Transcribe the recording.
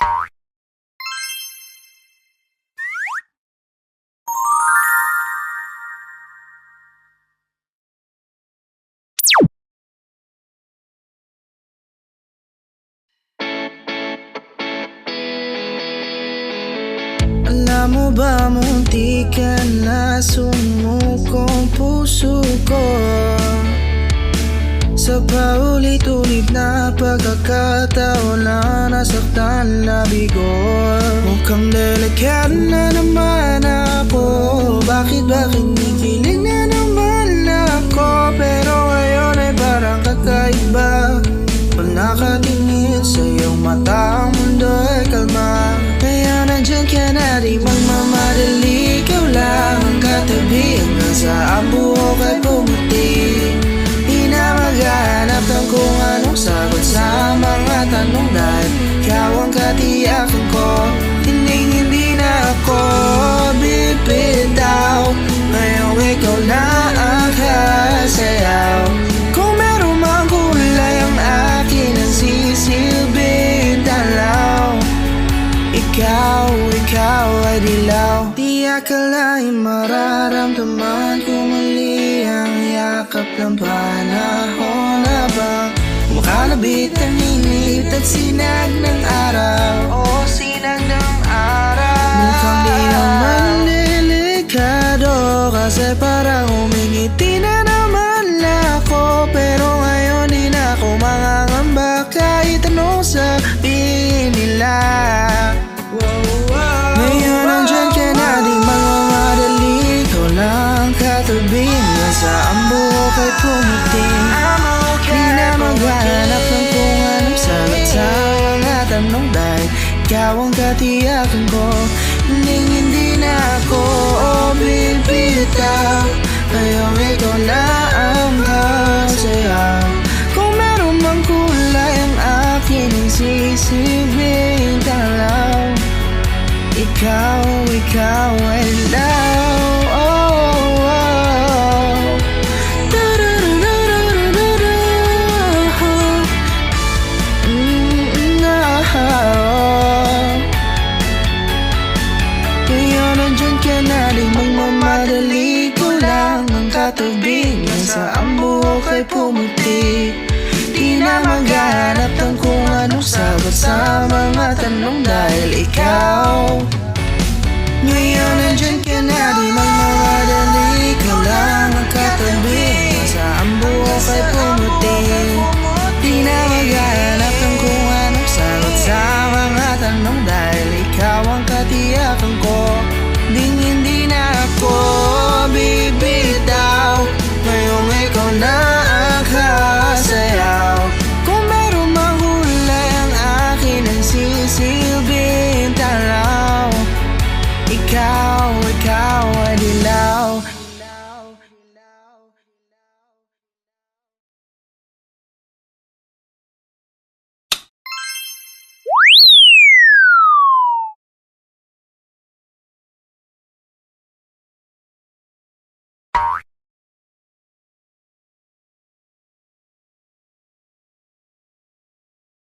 Alam mo ba, munti ka na sumukong puso ko sa paulit-ulit na pagkakataon na nasaktan labi ko. Mukhang delikado na naman ako. Bakit kinikilig na naman ako? Pero ngayon ay parang kakaiba. Pag nakatingin sa iyong mata, ang mundo ay kalma. Kaya nandyan ka na, di magmamadali. Ikaw lang ang katabi hanggang sa ang buhok ay pumuti. Di na maghahanap ng kung anong sagot sa mga tanong, dahil ikaw ang katiyakan ko. Hindi na ako bibitaw. Ngayong ikaw na ang kasayaw. Kung meron mang kulay ang akin ang sisilbing tanaw. Ikaw ay dilaw. Di akalain mararamdaman ko muli ang yakap ng panahon habang kumakalabit ang init at sinag ng araw. Oh, sinag ng araw. Mukhang di naman delikado, kasi parang umingiti na naman ako. Pero ngayon di na ako mangangamba kahit anong sabihin nila. Ngayon nandyan ka na, di magmamadali. Ikaw lang katabi hanggang sa ang buhok ay pumuti. Di na maghanap ng kung anong sagot sa mga tanong, dahil ikaw ang katiyakan ko. Hindi na ako bibitaw. Ngayong ikaw na ang kasayaw. Kung meron mang kulay ang akin ang sisilbing tanaw. Ikaw ay dilaw. Oh, oh. Ngayon nandyan ka na, di magmamadali. Ko lang ang katabi hanggang sa ang buhok ay pumuti. Di na maghanap ng kung anong